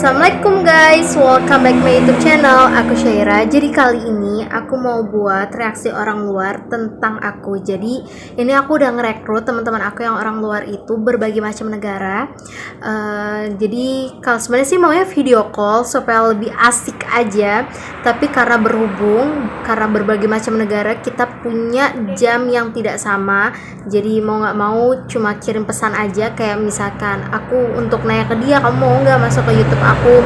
Assalamualaikum guys, welcome back my YouTube channel. Aku Syaira. Jadi kali ini aku mau buat reaksi orang luar tentang aku. Jadi ini aku udah ngerekrut teman-teman aku yang orang luar itu berbagai macam negara. Jadi kalau sebenarnya sih maunya video call supaya lebih asik aja. Tapi karena berbagai macam negara kita punya jam yang tidak sama. Jadi mau nggak mau cuma kirim pesan aja, kayak misalkan aku untuk nanya ke dia, kamu mau nggak masuk ke YouTube aku,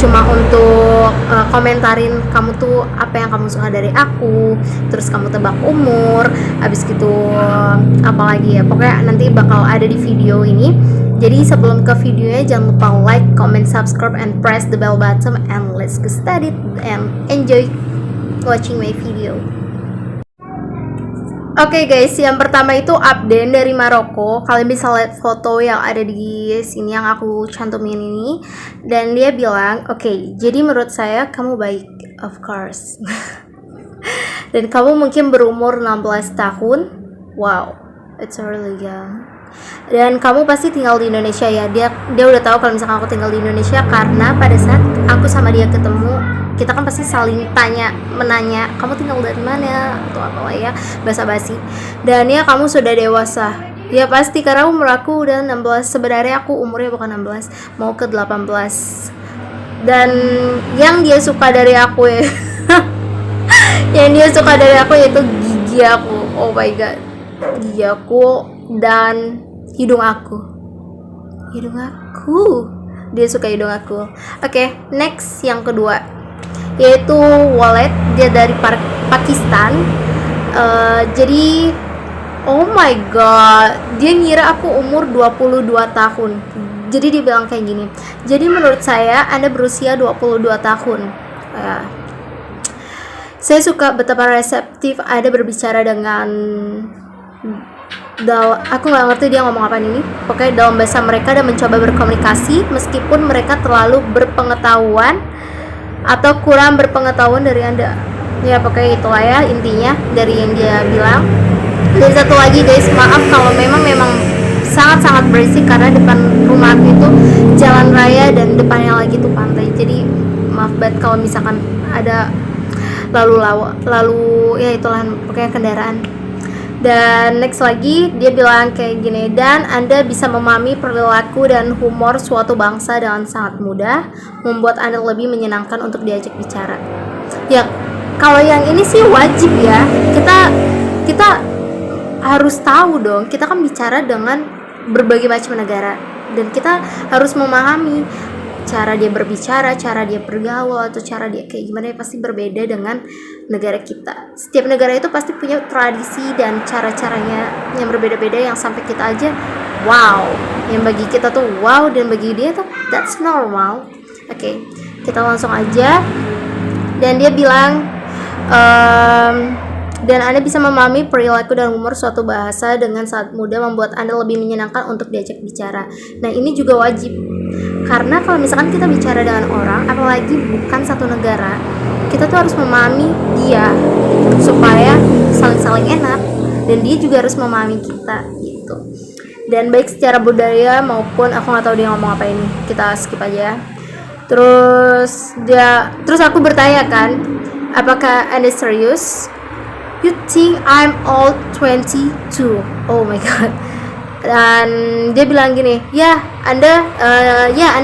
cuma untuk komentarin kamu tuh apa yang kamu suka dari aku, terus kamu tebak umur, habis gitu apalagi ya, pokoknya nanti bakal ada di video ini. Jadi sebelum ke videonya jangan lupa like, comment, subscribe, and press the bell button, and let's get started and enjoy watching my video. Oke guys, yang pertama itu Abden dari Maroko. Kalian bisa lihat foto yang ada di sini yang aku cantumin ini. Dan dia bilang, oke, jadi menurut saya kamu baik, of course. Dan kamu mungkin berumur 16 tahun. Wow, it's really young. Dan kamu pasti tinggal di Indonesia ya. Dia udah tahu kalau misalkan aku tinggal di Indonesia, karena pada saat aku sama dia ketemu, kita kan pasti saling menanya kamu tinggal dari mana atau apalah ya, basa-basi. Dan ya kamu sudah dewasa. Ya pasti, karena umur aku udah 16. Sebenarnya aku umurnya bukan 16, mau ke 18. Dan yang dia suka dari aku ya yang dia suka dari aku yaitu gigi aku. Oh my god, gigi aku dan hidung aku. Dia suka hidung aku. Oke, next yang kedua yaitu Wallet. Dia dari Pakistan. Jadi oh my god, dia ngira aku umur 22 tahun. Jadi dia bilang kayak gini, jadi menurut saya Anda berusia 22 tahun. Saya suka betapa reseptif Anda berbicara dengan aku nggak ngerti dia ngomong apa ini, pokoknya dalam bahasa mereka, dan mencoba berkomunikasi meskipun mereka terlalu berpengetahuan atau kurang berpengetahuan dari Anda. Ya pokoknya itulah ya intinya dari yang dia bilang. Dan satu lagi guys, maaf kalau memang sangat-sangat berisik, karena depan rumah aku itu jalan raya dan depannya lagi tuh pantai. Jadi maaf banget kalau misalkan ada lalu ya itulah pokoknya kendaraan. Dan next lagi dia bilang kayak gini, dan Anda bisa memahami perilaku dan humor suatu bangsa dengan sangat mudah, membuat Anda lebih menyenangkan untuk diajak bicara. Ya kalau yang ini sih wajib ya, kita harus tahu dong, kita kan bicara dengan berbagai macam negara, dan kita harus memahami cara dia berbicara, cara dia bergaul, atau cara dia kayak gimana, ya pasti berbeda dengan negara kita. Setiap negara itu pasti punya tradisi dan cara-caranya yang berbeda-beda, yang sampai kita aja wow, yang bagi kita tuh wow, dan bagi dia tuh that's normal. Oke, kita langsung aja. Dan dia bilang dan Anda bisa memahami perilaku dan humor suatu bahasa dengan sangat mudah, membuat Anda lebih menyenangkan untuk diajak bicara. Nah ini juga wajib, karena kalau misalkan kita bicara dengan orang, apalagi bukan satu negara, kita tuh harus memahami dia supaya saling enak, dan dia juga harus memahami kita gitu. Dan baik secara budaya maupun, aku nggak tahu dia ngomong apa ini, kita skip aja. Terus aku bertanya kan, apakah Anda serius? You think I'm all 22? Oh my god. Dan dia bilang gini, ya Anda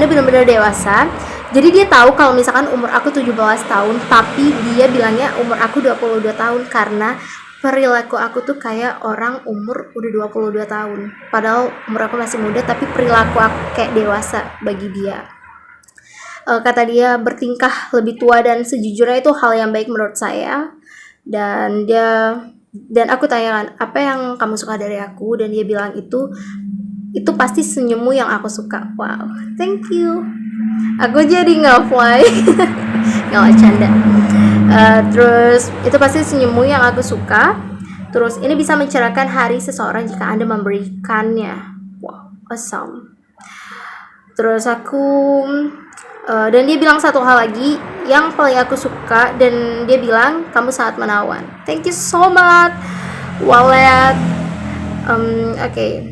benar-benar dewasa. Jadi dia tahu kalau misalkan umur aku 17 tahun, tapi dia bilangnya umur aku 22 tahun karena perilaku aku tuh kayak orang umur udah 22 tahun. Padahal umur aku masih muda, tapi perilaku aku kayak dewasa bagi dia. Kata dia, bertingkah lebih tua dan sejujurnya itu hal yang baik menurut saya. Dan aku tanyakan, apa yang kamu suka dari aku? Dan dia bilang itu pasti senyummu yang aku suka. Wow, thank you. Aku jadi nge-fly nggak canda. Terus itu pasti senyummu yang aku suka. Terus ini bisa mencerahkan hari seseorang jika Anda memberikannya. Wow, awesome. Terus dan dia bilang satu hal lagi yang paling aku suka, dan dia bilang kamu sangat menawan. Thank you so much, Wallet. Oke.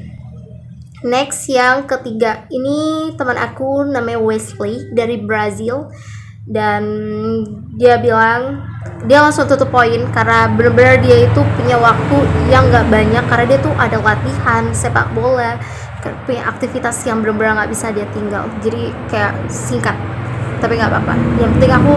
Next yang ketiga, ini teman aku namanya Wesley dari Brazil, dan dia bilang dia langsung tutup poin karena benar-benar dia itu punya waktu yang nggak banyak karena dia tuh ada latihan sepak bola, punya aktivitas yang benar-benar nggak bisa dia tinggal, jadi kayak singkat tapi nggak apa-apa. Yang penting aku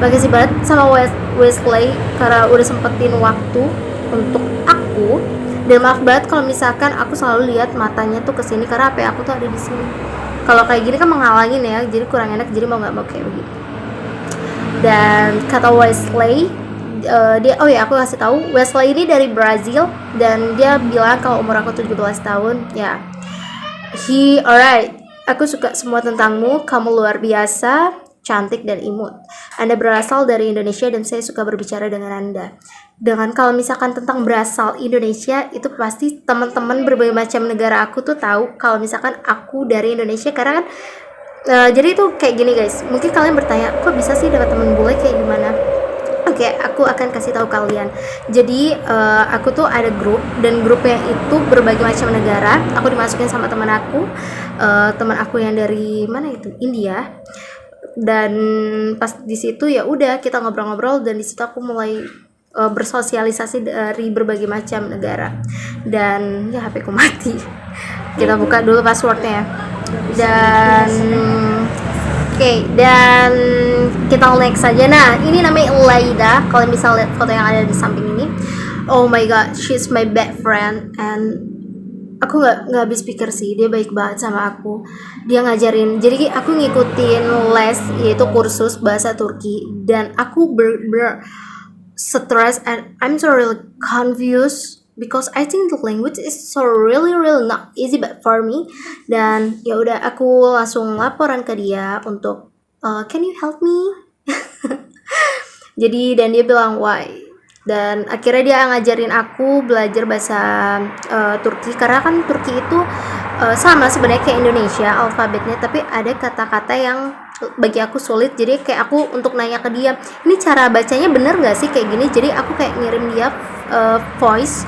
makasih banget sama Wesley karena udah sempetin waktu untuk aku. Dan maaf banget kalau misalkan aku selalu lihat matanya tuh kesini karena HP aku tuh ada di sini. Kalau kayak gini kan menghalangin ya, jadi kurang enak, jadi mau nggak mau kayak begitu. Dan kata Wesley, dia, oh ya aku kasih tahu, Wesley ini dari Brazil dan dia bilang kalau umur aku 17 tahun, ya. Alright, aku suka semua tentangmu, kamu luar biasa, cantik dan imut. Anda berasal dari Indonesia dan saya suka berbicara dengan Anda. Dengan kalau misalkan tentang berasal Indonesia, itu pasti teman-teman berbagai macam negara aku tuh tahu kalau misalkan aku dari Indonesia karena kan jadi itu kayak gini guys. Mungkin kalian bertanya, kok bisa sih dapat teman bule kayak gimana? Oke, aku akan kasih tahu kalian. Jadi aku tuh ada grup dan grupnya itu berbagai macam negara. Aku dimasukin sama teman aku yang dari mana itu? India. Dan pas di situ ya udah kita ngobrol-ngobrol dan di situ aku mulai bersosialisasi dari berbagai macam negara. Dan ya HP ku mati. Kita buka dulu passwordnya. Dan dan kita next saja. Nah, ini namanya Laida. Kalian bisa lihat foto yang ada di samping ini. Oh my god, she's my best friend and aku nggak habis pikir sih, dia baik banget sama aku. Dia ngajarin, jadi aku ngikutin les yaitu kursus bahasa Turki dan aku stress and I'm so really confused because I think the language is so really not easy but for me. Dan ya udah aku langsung laporan ke dia untuk can you help me? Jadi dan dia bilang why. Dan akhirnya dia ngajarin aku belajar bahasa Turki karena kan Turki itu sama sebenarnya kayak Indonesia alfabetnya, tapi ada kata-kata yang bagi aku sulit. Jadi kayak aku untuk nanya ke dia, ini cara bacanya bener nggak sih kayak gini. Jadi aku kayak ngirim dia voice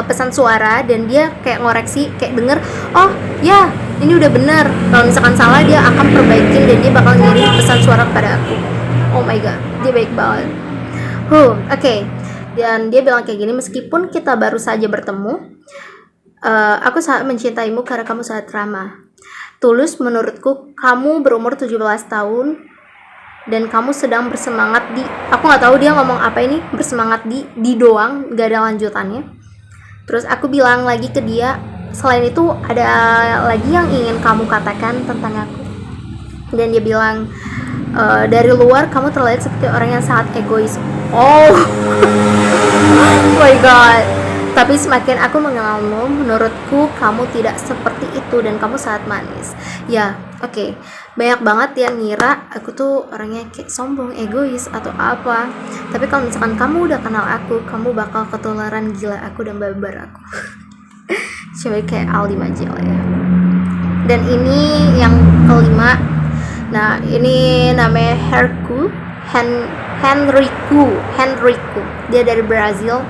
pesan suara dan dia kayak ngoreksi, kayak denger, oh ya ini udah bener. Kalau misalkan salah dia akan perbaikin dan dia bakal ngirim pesan suara kepada aku. Oh my god, dia baik banget. Oke. Dan dia bilang kayak gini, meskipun kita baru saja bertemu, aku sangat mencintaimu karena kamu sangat ramah. Tulus menurutku, kamu berumur 17 tahun dan kamu sedang bersemangat di, aku nggak tahu dia ngomong apa ini, bersemangat di doang, gak ada lanjutannya. Terus aku bilang lagi ke dia, selain itu ada lagi yang ingin kamu katakan tentang aku. Dan dia bilang, dari luar kamu terlihat seperti orang yang sangat egois. Oh my god. Tapi semakin aku mengenalmu, menurutku kamu tidak seperti itu dan kamu sangat manis. Ya, oke. Banyak banget yang ngira aku tuh orangnya kayak sombong, egois atau apa. Tapi kalau misalkan kamu udah kenal aku, kamu bakal ketularan gila aku dan babar aku. Coba kayak Aldi Majel ya. Dan ini yang kelima. Nah, ini namanya Henriku. Dia dari Brazil.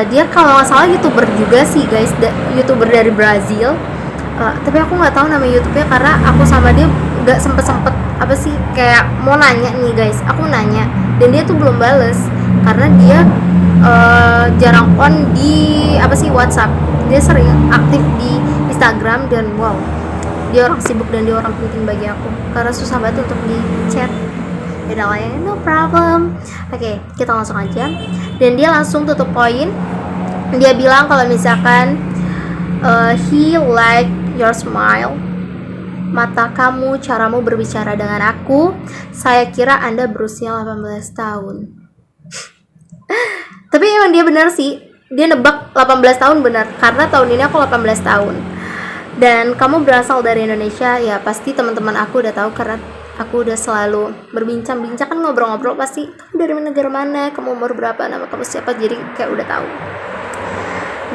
Dia kalau nggak salah YouTuber juga sih guys, YouTuber dari Brazil. Tapi aku nggak tahu nama YouTube-nya karena aku sama dia nggak sempet apa sih kayak mau nanya nih guys. Aku nanya dan dia tuh belum bales karena dia jarang on di WhatsApp. Dia sering aktif di Instagram dan wow, dia orang sibuk dan dia orang penting bagi aku karena susah banget untuk di chat. Ya udah ya, no problem. Oke, kita langsung aja. Dan dia langsung tutup poin. Dia bilang kalau misalkan he like your smile, mata kamu, caramu berbicara dengan aku. Saya kira Anda berusia 18 tahun. Tapi emang dia benar sih. Dia nebak 18 tahun benar karena tahun ini aku 18 tahun. Dan kamu berasal dari Indonesia, ya pasti teman-teman aku udah tahu karena aku udah selalu berbincang-bincang kan, ngobrol-ngobrol pasti kamu dari negara mana, kamu umur berapa, nama kamu siapa, jadi kayak udah tahu.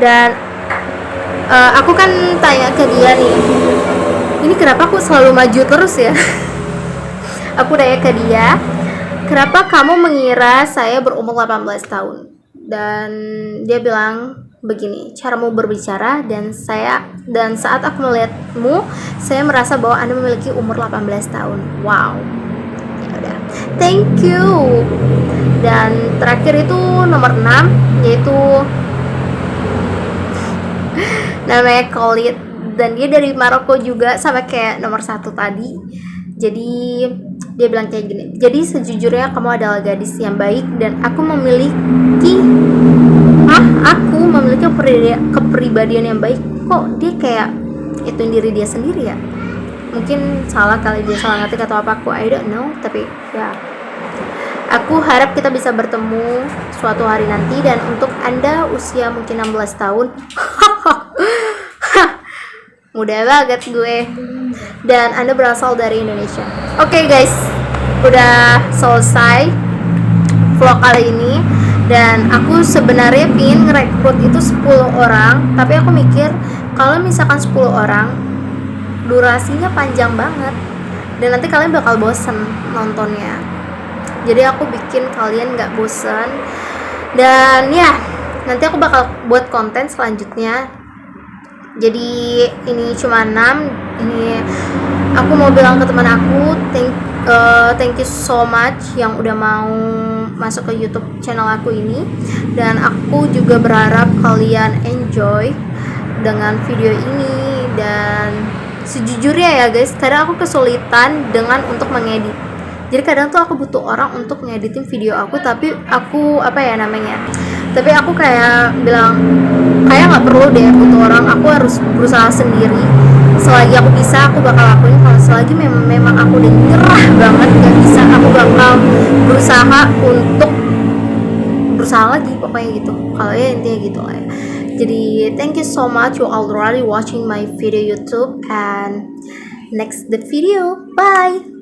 Dan aku kan tanya ke dia nih, ini kenapa aku selalu maju terus ya? Aku tanya ke dia, kenapa kamu mengira saya berumur 18 tahun? Dan dia bilang begini caramu berbicara, dan saat aku melihatmu, saya merasa bahwa Anda memiliki umur 18 tahun. Wow. Ya udah. Thank you. Dan terakhir itu nomor 6, yaitu namanya Khalid, dan dia dari Maroko juga, sama kayak nomor 1 tadi. Jadi dia bilang kayak gini, jadi sejujurnya kamu adalah gadis yang baik dan aku memiliki kepribadian yang baik. Kok dia kayak ituin diri dia sendiri ya? Mungkin salah kali, dia salah ngetik atau apa, aku I don't know. Tapi ya, aku harap kita bisa bertemu suatu hari nanti. Dan untuk Anda usia mungkin 16 tahun mudah banget gue, dan Anda berasal dari Indonesia. Oke guys, udah selesai vlog kali ini. Dan aku sebenarnya pingin ngerekrut itu 10 orang, tapi aku mikir kalau misalkan 10 orang durasinya panjang banget dan nanti kalian bakal bosen nontonnya. Jadi aku bikin kalian gak bosen. Dan ya, nanti aku bakal buat konten selanjutnya. Jadi ini cuma 6. Ini aku mau bilang ke teman aku, thank you so much yang udah mau masuk ke YouTube channel aku ini. Dan aku juga berharap kalian enjoy dengan video ini. Dan sejujurnya ya guys, kadang aku kesulitan dengan untuk mengedit. Jadi kadang tuh aku butuh orang untuk ngeditin video aku, tapi aku tapi aku kayak bilang kayak nggak perlu deh butuh orang, aku harus berusaha sendiri. Selagi aku bisa, aku bakal lakuin. Kalau selagi memang aku udah nyerah banget gak bisa, aku bakal berusaha lagi, pokoknya gitu. Kalau ya intinya gitu lah ya. Jadi thank you so much you already watching my video YouTube, and next the video, bye.